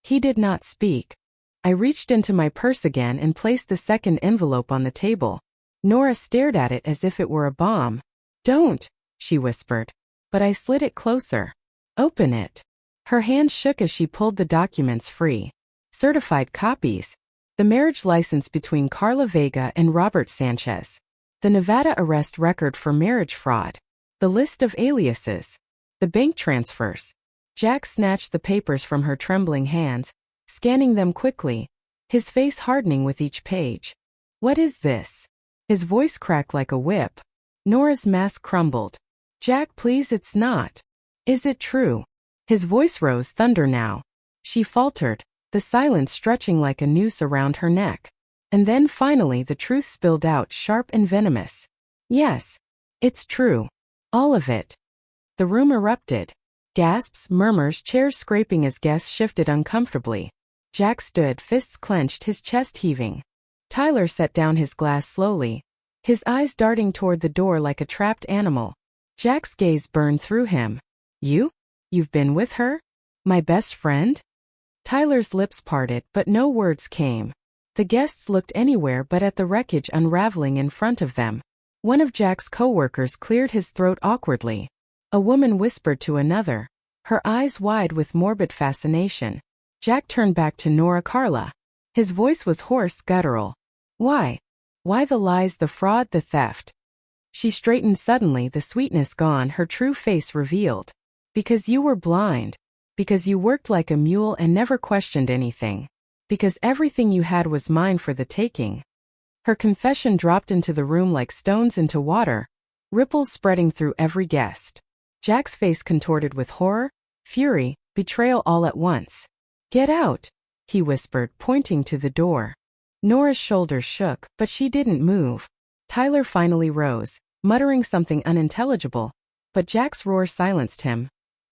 He did not speak. I reached into my purse again and placed the second envelope on the table. Nora stared at it as if it were a bomb. "Don't," she whispered. But I slid it closer. "Open it." Her hand shook as she pulled the documents free. Certified copies. The marriage license between Carla Vega and Robert Sanchez. The Nevada arrest record for marriage fraud. The list of aliases. The bank transfers. Jack snatched the papers from her trembling hands, scanning them quickly, his face hardening with each page. "What is this?" His voice cracked like a whip. Nora's mask crumbled. "Jack, please, it's not. Is it true?" His voice rose, thunder now. She faltered, the silence stretching like a noose around her neck. And then finally the truth spilled out, sharp and venomous. "Yes. It's true. All of it." The room erupted. Gasps, murmurs, chairs scraping as guests shifted uncomfortably. Jack stood, fists clenched, his chest heaving. Tyler set down his glass slowly, his eyes darting toward the door like a trapped animal. Jack's gaze burned through him. You've been with her? My best friend?" Tyler's lips parted, but no words came. The guests looked anywhere but at the wreckage unraveling in front of them. One of Jack's co-workers cleared his throat awkwardly. A woman whispered to another, her eyes wide with morbid fascination. Jack turned back to Nora. "Carla." His voice was hoarse, guttural. "Why? Why the lies, the fraud, the theft?" She straightened suddenly, the sweetness gone, her true face revealed. "Because you were blind. Because you worked like a mule and never questioned anything. Because everything you had was mine for the taking." Her confession dropped into the room like stones into water, ripples spreading through every guest. Jack's face contorted with horror, fury, betrayal all at once. "Get out," he whispered, pointing to the door. Nora's shoulders shook, but she didn't move. Tyler finally rose, muttering something unintelligible, but Jack's roar silenced him.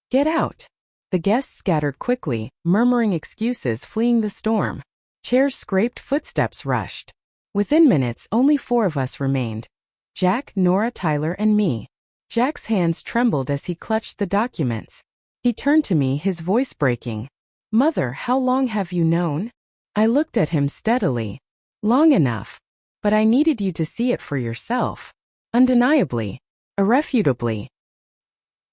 "Get out." The guests scattered quickly, murmuring excuses, fleeing the storm. Chairs scraped, footsteps rushed. Within minutes, only 4 of us remained. Jack, Nora, Tyler, and me. Jack's hands trembled as he clutched the documents. He turned to me, his voice breaking. "Mother, how long have you known?" I looked at him steadily. "Long enough. But I needed you to see it for yourself. Undeniably. Irrefutably."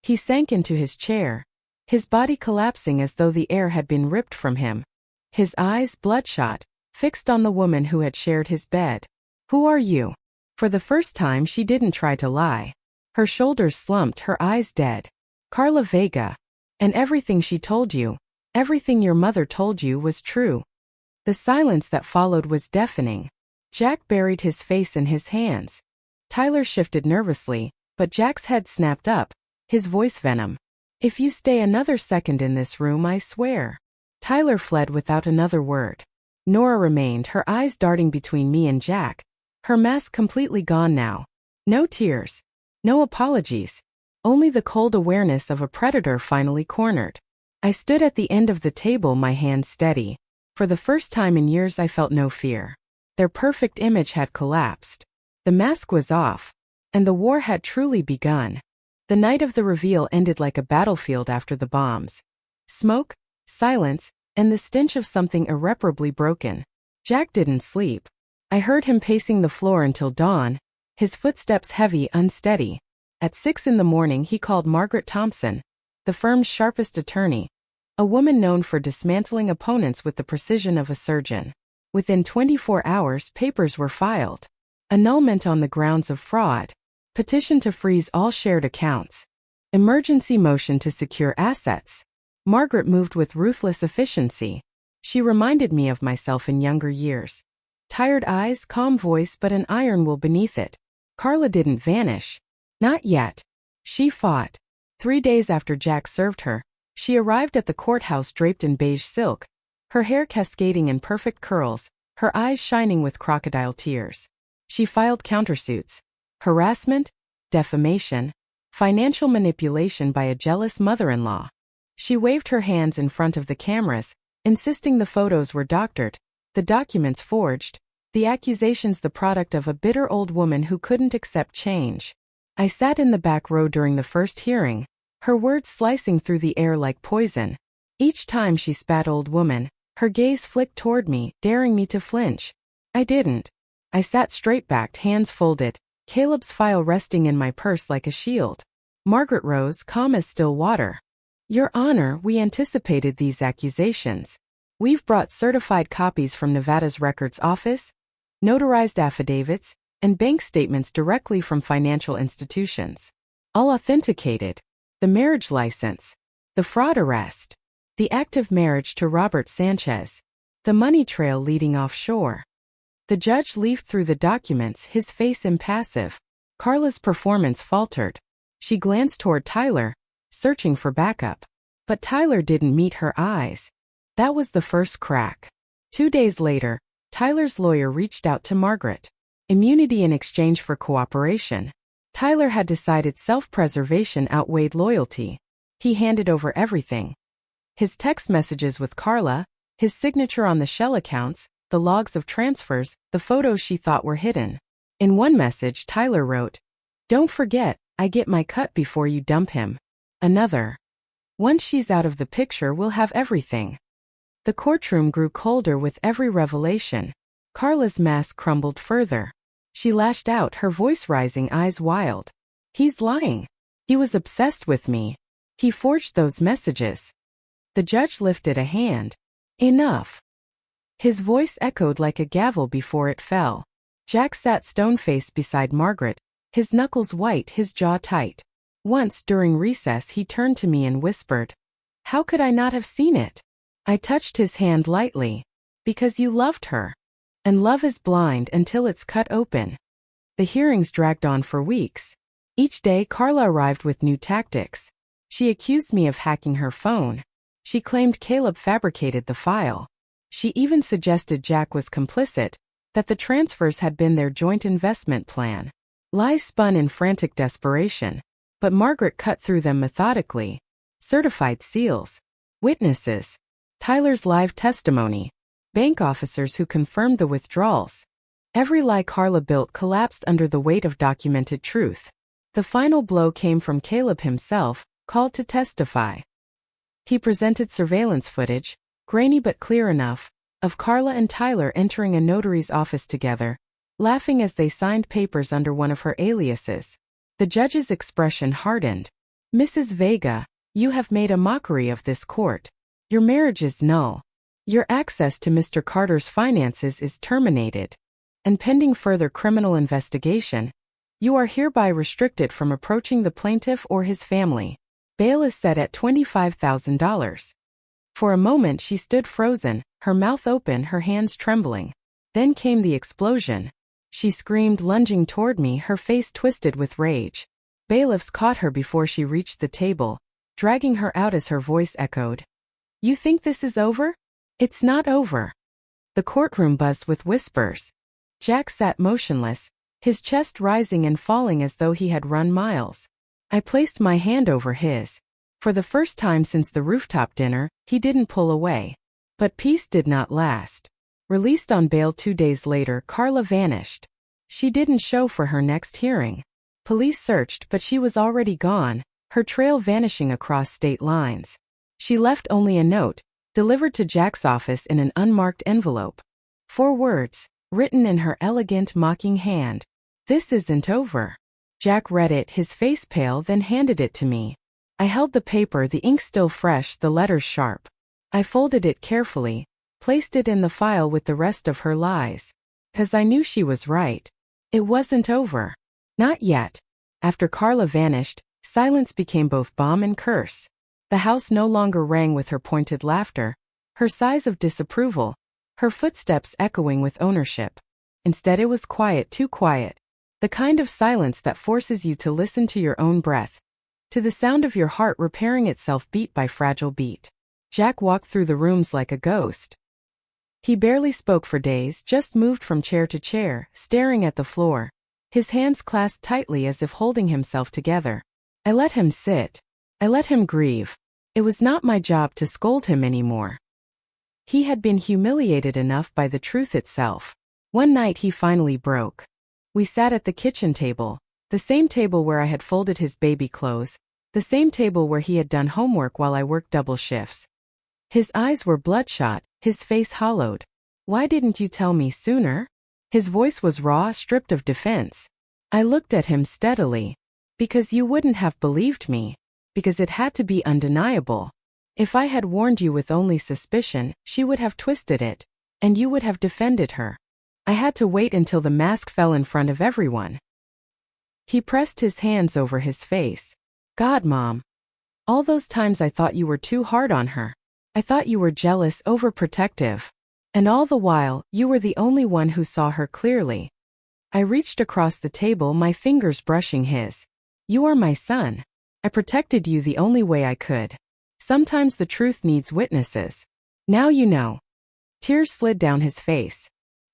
He sank into his chair, his body collapsing as though the air had been ripped from him. His eyes, bloodshot, fixed on the woman who had shared his bed. "Who are you?" For the first time she didn't try to lie. Her shoulders slumped, her eyes dead. "Carla Vega. And everything she told you, everything your mother told you was true." The silence that followed was deafening. Jack buried his face in his hands. Tyler shifted nervously, But Jack's head snapped up, his voice venom. "If you stay another second in this room, I swear." Tyler fled without another word. Nora remained, her eyes darting between me and Jack, her mask completely gone now. No tears. No apologies. Only the cold awareness of a predator finally cornered. I stood at the end of the table, my hands steady. For the first time in years I felt no fear. Their perfect image had collapsed. The mask was off. And the war had truly begun. The night of the reveal ended like a battlefield after the bombs. Smoke, silence, and the stench of something irreparably broken. Jack didn't sleep. I heard him pacing the floor until dawn, his footsteps heavy, unsteady. At 6 in the morning he called Margaret Thompson, the firm's sharpest attorney, a woman known for dismantling opponents with the precision of a surgeon. Within 24 hours papers were filed. Annulment on the grounds of fraud. Petition to freeze all shared accounts. Emergency motion to secure assets. Margaret moved with ruthless efficiency. She reminded me of myself in younger years. Tired eyes, calm voice, but an iron will beneath it. Carla didn't vanish. Not yet. She fought. 3 days after Jack served her, she arrived at the courthouse draped in beige silk, her hair cascading in perfect curls, her eyes shining with crocodile tears. She filed countersuits. Harassment, defamation, financial manipulation by a jealous mother-in-law. She waved her hands in front of the cameras, insisting the photos were doctored, the documents forged, the accusations the product of a bitter old woman who couldn't accept change. I sat in the back row during the first hearing, her words slicing through the air like poison. Each time she spat "old woman," her gaze flicked toward me, daring me to flinch. I didn't. I sat straight-backed, hands folded, Caleb's file resting in my purse like a shield. Margaret rose, calm as still water. "Your Honor, we anticipated these accusations. We've brought certified copies from Nevada's records office, notarized affidavits, and bank statements directly from financial institutions. All authenticated. The marriage license, the fraud arrest, the active marriage to Robert Sanchez, the money trail leading offshore." The judge leafed through the documents, his face impassive. Carla's performance faltered. She glanced toward Tyler, searching for backup. But Tyler didn't meet her eyes. That was the first crack. 2 days later, Tyler's lawyer reached out to Margaret. Immunity in exchange for cooperation. Tyler had decided self-preservation outweighed loyalty. He handed over everything. His text messages with Carla, his signature on the shell accounts, the logs of transfers, the photos she thought were hidden. In one message, Tyler wrote, "Don't forget, I get my cut before you dump him." Another, "Once she's out of the picture, we'll have everything." The courtroom grew colder with every revelation. Carla's mask crumbled further. She lashed out, her voice rising, eyes wild. "He's lying. He was obsessed with me. He forged those messages." The judge lifted a hand. "Enough." His voice echoed like a gavel before it fell. Jack sat stone-faced beside Margaret, his knuckles white, his jaw tight. Once, during recess, he turned to me and whispered, "How could I not have seen it?" I touched his hand lightly. "Because you loved her. And love is blind until it's cut open." The hearings dragged on for weeks. Each day, Carla arrived with new tactics. She accused me of hacking her phone. She claimed Caleb fabricated the file. She even suggested Jack was complicit, that the transfers had been their joint investment plan. Lies spun in frantic desperation. But Margaret cut through them methodically. Certified seals. Witnesses. Tyler's live testimony. Bank officers who confirmed the withdrawals. Every lie Carla built collapsed under the weight of documented truth. The final blow came from Caleb himself, called to testify. He presented surveillance footage, grainy but clear enough, of Carla and Tyler entering a notary's office together, laughing as they signed papers under one of her aliases. The judge's expression hardened. "Mrs. Vega, you have made a mockery of this court. Your marriage is null. Your access to Mr. Carter's finances is terminated. And pending further criminal investigation, you are hereby restricted from approaching the plaintiff or his family. Bail is set at $25,000. For a moment she stood frozen, her mouth open, her hands trembling. Then came the explosion. She screamed, lunging toward me, her face twisted with rage. Bailiffs caught her before she reached the table, dragging her out as her voice echoed. You think this is over? It's not over. The courtroom buzzed with whispers. Jack sat motionless, his chest rising and falling as though he had run miles. I placed my hand over his. For the first time since the rooftop dinner, he didn't pull away. But peace did not last. Released on bail 2 days later, Carla vanished. She didn't show for her next hearing. Police searched, but she was already gone, her trail vanishing across state lines. She left only a note, delivered to Jack's office in an unmarked envelope. 4 words, written in her elegant, mocking hand. This isn't over. Jack read it, his face pale, then handed it to me. I held the paper, the ink still fresh, the letters sharp. I folded it carefully, placed it in the file with the rest of her lies. 'Cause I knew she was right. It wasn't over. Not yet. After Carla vanished, silence became both balm and curse. The house no longer rang with her pointed laughter, her sighs of disapproval, her footsteps echoing with ownership. Instead it was quiet, too quiet. The kind of silence that forces you to listen to your own breath, to the sound of your heart repairing itself beat by fragile beat. Jack walked through the rooms like a ghost. He barely spoke for days, just moved from chair to chair, staring at the floor, his hands clasped tightly as if holding himself together. I let him sit. I let him grieve. It was not my job to scold him anymore. He had been humiliated enough by the truth itself. One night he finally broke. We sat at the kitchen table, the same table where I had folded his baby clothes, the same table where he had done homework while I worked double shifts. His eyes were bloodshot, his face hollowed. Why didn't you tell me sooner? His voice was raw, stripped of defense. I looked at him steadily. Because you wouldn't have believed me. Because it had to be undeniable. If I had warned you with only suspicion, she would have twisted it, and you would have defended her. I had to wait until the mask fell in front of everyone. He pressed his hands over his face. God, Mom. All those times I thought you were too hard on her. I thought you were jealous, overprotective. And all the while, you were the only one who saw her clearly. I reached across the table, my fingers brushing his. You are my son. I protected you the only way I could. Sometimes the truth needs witnesses. Now you know. Tears slid down his face.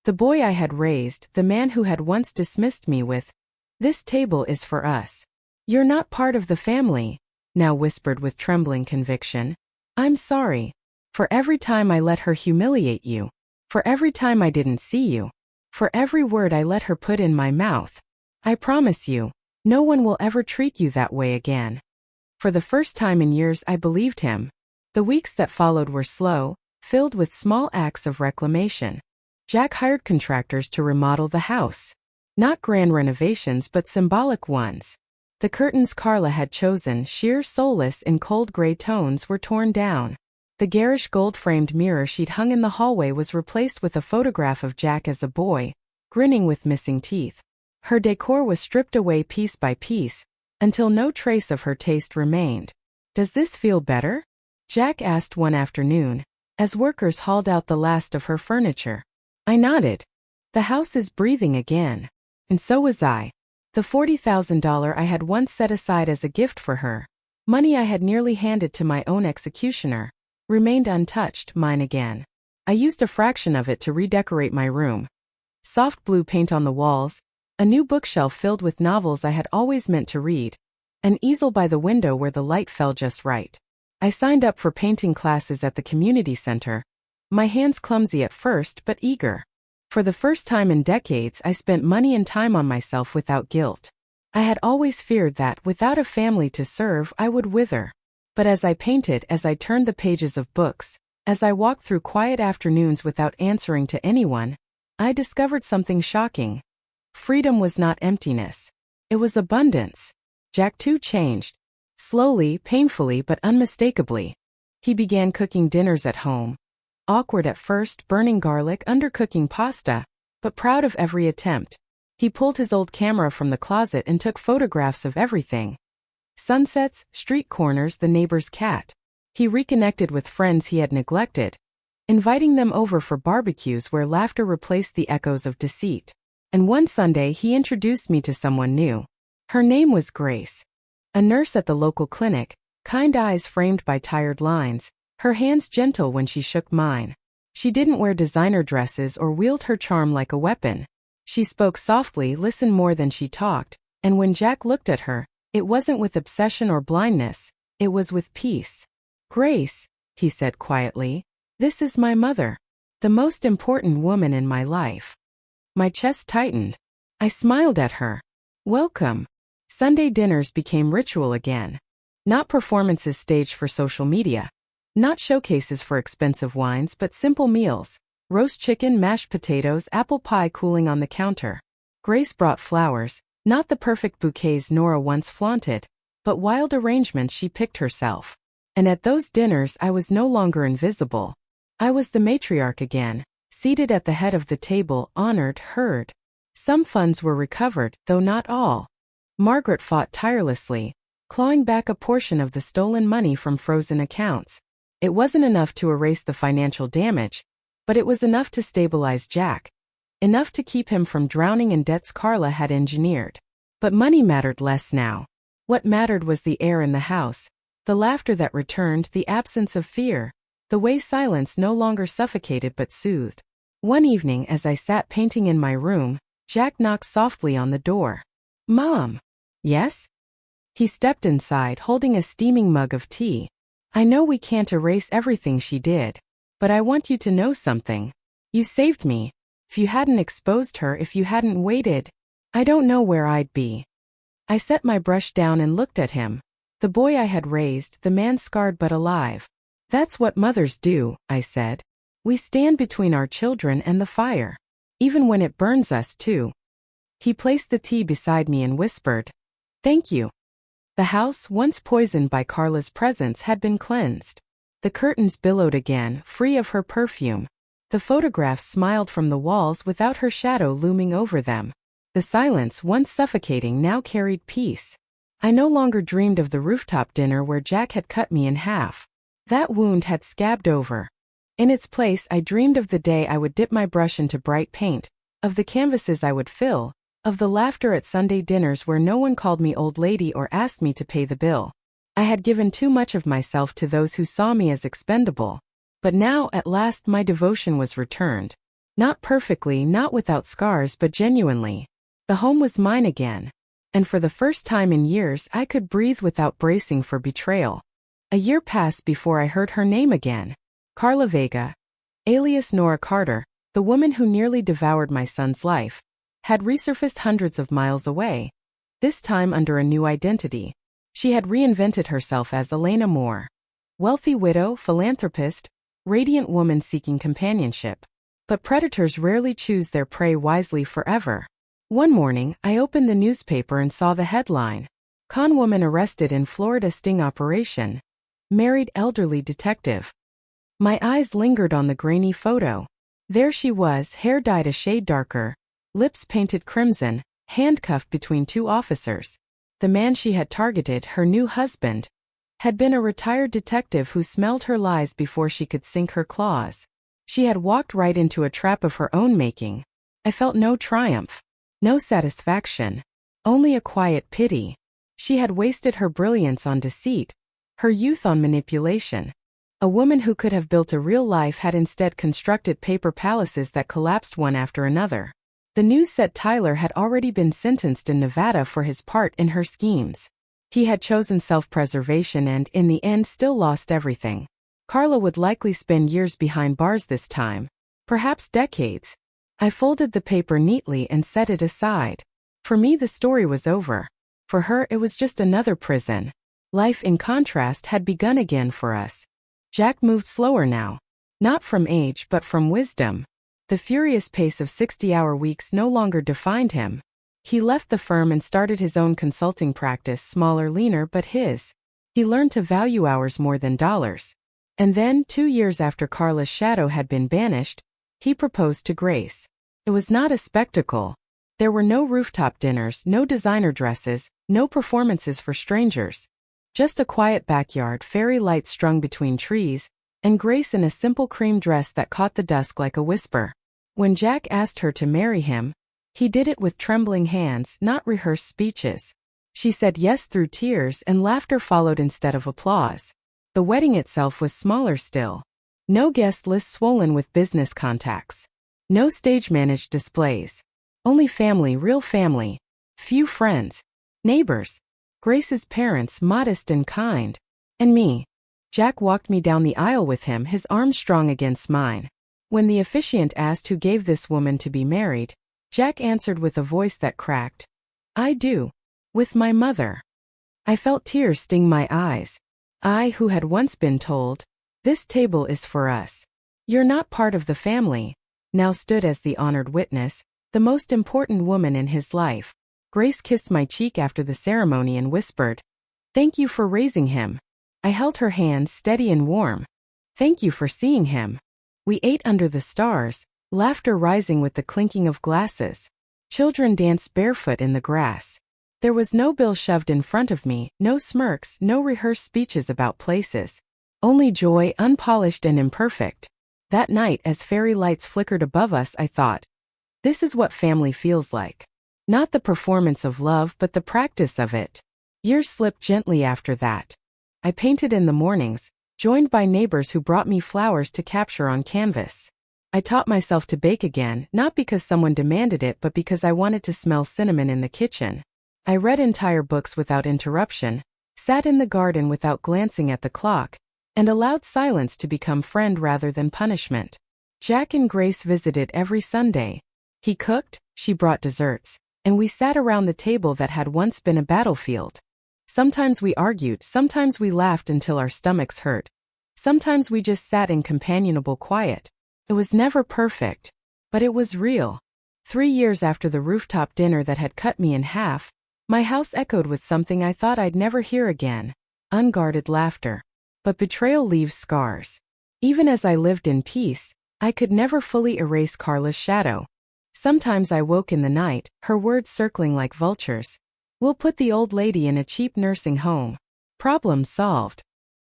The boy I had raised, the man who had once dismissed me with, "This table is for us. You're not part of the family," now whispered with trembling conviction. I'm sorry. For every time I let her humiliate you. For every time I didn't see you. For every word I let her put in my mouth. I promise you, no one will ever treat you that way again. For the first time in years I believed him. The weeks that followed were slow, filled with small acts of reclamation. Jack hired contractors to remodel the house. Not grand renovations but symbolic ones. The curtains Carla had chosen, sheer soulless in cold gray tones, were torn down. The garish gold-framed mirror she'd hung in the hallway was replaced with a photograph of Jack as a boy, grinning with missing teeth. Her decor was stripped away piece by piece, until no trace of her taste remained. Does this feel better? Jack asked one afternoon, as workers hauled out the last of her furniture. I nodded. The house is breathing again. And so was I. The $40,000 I had once set aside as a gift for her, money I had nearly handed to my own executioner, remained untouched, mine again. I used a fraction of it to redecorate my room. Soft blue paint on the walls, a new bookshelf filled with novels I had always meant to read, an easel by the window where the light fell just right. I signed up for painting classes at the community center, my hands clumsy at first but eager. For the first time in decades I spent money and time on myself without guilt. I had always feared that, without a family to serve, I would wither. But as I painted, as I turned the pages of books, as I walked through quiet afternoons without answering to anyone, I discovered something shocking. Freedom was not emptiness. It was abundance. Jack too changed. Slowly, painfully, but unmistakably. He began cooking dinners at home. Awkward at first, burning garlic, undercooking pasta, but proud of every attempt. He pulled his old camera from the closet and took photographs of everything. Sunsets, street corners, the neighbor's cat. He reconnected with friends he had neglected, inviting them over for barbecues where laughter replaced the echoes of deceit. And one Sunday he introduced me to someone new. Her name was Grace. A nurse at the local clinic, kind eyes framed by tired lines, her hands gentle when she shook mine. She didn't wear designer dresses or wield her charm like a weapon. She spoke softly, listened more than she talked, and when Jack looked at her, it wasn't with obsession or blindness, it was with peace. "Grace," he said quietly, "this is my mother. The most important woman in my life." My chest tightened. I smiled at her. "Welcome." Sunday dinners became ritual again. Not performances staged for social media. Not showcases for expensive wines, but simple meals. Roast chicken, mashed potatoes, apple pie cooling on the counter. Grace brought flowers, not the perfect bouquets Nora once flaunted, but wild arrangements she picked herself. And at those dinners I was no longer invisible. I was the matriarch again, seated at the head of the table, honored, heard. Some funds were recovered, though not all. Margaret fought tirelessly, clawing back a portion of the stolen money from frozen accounts. It wasn't enough to erase the financial damage, but it was enough to stabilize Jack. Enough to keep him from drowning in debts Carla had engineered. But money mattered less now. What mattered was the air in the house, the laughter that returned, the absence of fear, the way silence no longer suffocated but soothed. One evening as I sat painting in my room, Jack knocked softly on the door. "Mom." "Yes?" He stepped inside, holding a steaming mug of tea. "I know we can't erase everything she did, but I want you to know something. You saved me. If you hadn't exposed her, if you hadn't waited, I don't know where I'd be." I set my brush down and looked at him. The boy I had raised, the man scarred but alive. "That's what mothers do," I said. "We stand between our children and the fire. Even when it burns us too." He placed the tea beside me and whispered, "Thank you." The house, once poisoned by Carla's presence, had been cleansed. The curtains billowed again, free of her perfume. The photographs smiled from the walls without her shadow looming over them. The silence, once suffocating, now carried peace. I no longer dreamed of the rooftop dinner where Jack had cut me in half. That wound had scabbed over. In its place, I dreamed of the day I would dip my brush into bright paint, of the canvases I would fill, of the laughter at Sunday dinners where no one called me old lady or asked me to pay the bill. I had given too much of myself to those who saw me as expendable. But now, at last, my devotion was returned. Not perfectly, not without scars, but genuinely. The home was mine again. And for the first time in years, I could breathe without bracing for betrayal. A year passed before I heard her name again. Carla Vega, alias Nora Carter, the woman who nearly devoured my son's life, had resurfaced hundreds of miles away, this time under a new identity. She had reinvented herself as Elena Moore. Wealthy widow, philanthropist, radiant woman seeking companionship. But predators rarely choose their prey wisely forever. One morning, I opened the newspaper and saw the headline. Con woman arrested in Florida sting operation. Married elderly detective. My eyes lingered on the grainy photo. There she was, hair dyed a shade darker, lips painted crimson, handcuffed between two officers. The man she had targeted, her new husband, had been a retired detective who smelled her lies before she could sink her claws. She had walked right into a trap of her own making. I felt no triumph, no satisfaction, only a quiet pity. She had wasted her brilliance on deceit, her youth on manipulation. A woman who could have built a real life had instead constructed paper palaces that collapsed one after another. The news said Tyler had already been sentenced in Nevada for his part in her schemes. He had chosen self-preservation and, in the end, still lost everything. Carla would likely spend years behind bars this time, perhaps decades. I folded the paper neatly and set it aside. For me, the story was over. For her, it was just another prison. Life, in contrast, had begun again for us. Jack moved slower now. Not from age, but from wisdom. The furious pace of 60-hour weeks no longer defined him. He left the firm and started his own consulting practice, smaller, leaner, but his. He learned to value hours more than dollars. And then, 2 years after Carla's shadow had been banished, he proposed to Grace. It was not a spectacle. There were no rooftop dinners, no designer dresses, no performances for strangers. Just a quiet backyard, fairy lights strung between trees, and Grace in a simple cream dress that caught the dusk like a whisper. When Jack asked her to marry him, he did it with trembling hands, not rehearsed speeches. She said yes through tears, and laughter followed instead of applause. The wedding itself was smaller still. No guest list swollen with business contacts. No stage-managed displays. Only family, real family. Few friends. Neighbors. Grace's parents, modest and kind. And me. Jack walked me down the aisle with him, his arm strong against mine. When the officiant asked who gave this woman to be married, Jack answered with a voice that cracked. I do. With my mother. I felt tears sting my eyes. I, who had once been told, this table is for us. You're not part of the family, now stood as the honored witness, the most important woman in his life. Grace kissed my cheek after the ceremony and whispered, "Thank you for raising him." I held her hand steady and warm. "Thank you for seeing him." We ate under the stars, laughter rising with the clinking of glasses. Children danced barefoot in the grass. There was no bill shoved in front of me, no smirks, no rehearsed speeches about places. Only joy, unpolished and imperfect. That night, as fairy lights flickered above us, I thought, this is what family feels like. Not the performance of love, but the practice of it. Years slipped gently after that. I painted in the mornings, joined by neighbors who brought me flowers to capture on canvas. I taught myself to bake again, not because someone demanded it, but because I wanted to smell cinnamon in the kitchen. I read entire books without interruption, sat in the garden without glancing at the clock, and allowed silence to become friend rather than punishment. Jack and Grace visited every Sunday. He cooked, she brought desserts, and we sat around the table that had once been a battlefield. Sometimes we argued, sometimes we laughed until our stomachs hurt. Sometimes we just sat in companionable quiet. It was never perfect, but it was real. 3 years after the rooftop dinner that had cut me in half, my house echoed with something I thought I'd never hear again: unguarded laughter. But betrayal leaves scars. Even as I lived in peace, I could never fully erase Carla's shadow. Sometimes I woke in the night, her words circling like vultures. "We'll put the old lady in a cheap nursing home. Problem solved."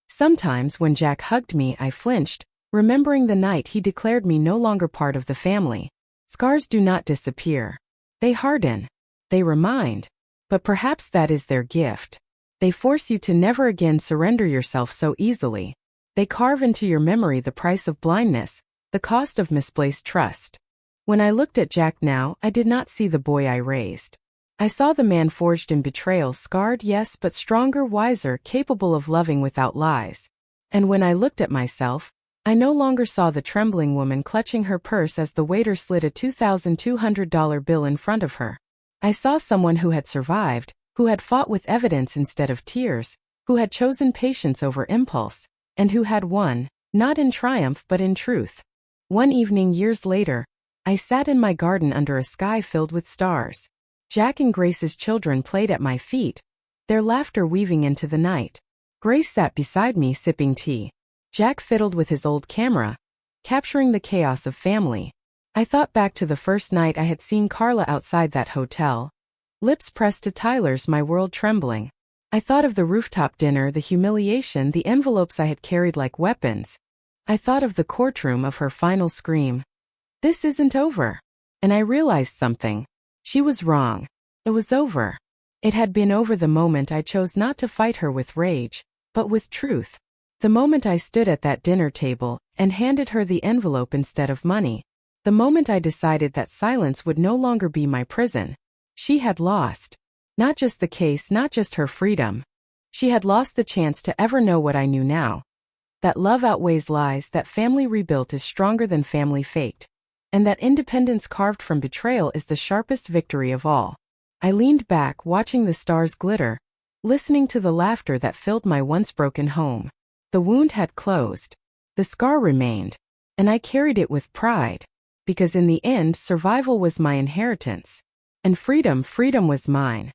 Sometimes when Jack hugged me, I flinched, remembering the night he declared me no longer part of the family. Scars do not disappear. They harden. They remind. But perhaps that is their gift. They force you to never again surrender yourself so easily. They carve into your memory the price of blindness, the cost of misplaced trust. When I looked at Jack now, I did not see the boy I raised. I saw the man forged in betrayal, scarred, yes, but stronger, wiser, capable of loving without lies. And when I looked at myself, I no longer saw the trembling woman clutching her purse as the waiter slid a $2,200 bill in front of her. I saw someone who had survived, who had fought with evidence instead of tears, who had chosen patience over impulse, and who had won, not in triumph but in truth. One evening years later, I sat in my garden under a sky filled with stars. Jack and Grace's children played at my feet, their laughter weaving into the night. Grace sat beside me sipping tea. Jack fiddled with his old camera, capturing the chaos of family. I thought back to the first night I had seen Carla outside that hotel. Lips pressed to Tyler's, my world trembling. I thought of the rooftop dinner, the humiliation, the envelopes I had carried like weapons. I thought of the courtroom, of her final scream. "This isn't over." And I realized something. She was wrong. It was over. It had been over the moment I chose not to fight her with rage, but with truth. The moment I stood at that dinner table and handed her the envelope instead of money. The moment I decided that silence would no longer be my prison. She had lost. Not just the case, not just her freedom. She had lost the chance to ever know what I knew now. That love outweighs lies, that family rebuilt is stronger than family faked, and that independence carved from betrayal is the sharpest victory of all. I leaned back, watching the stars glitter, listening to the laughter that filled my once broken home. The wound had closed. The scar remained, and I carried it with pride. Because in the end, survival was my inheritance. And freedom was mine.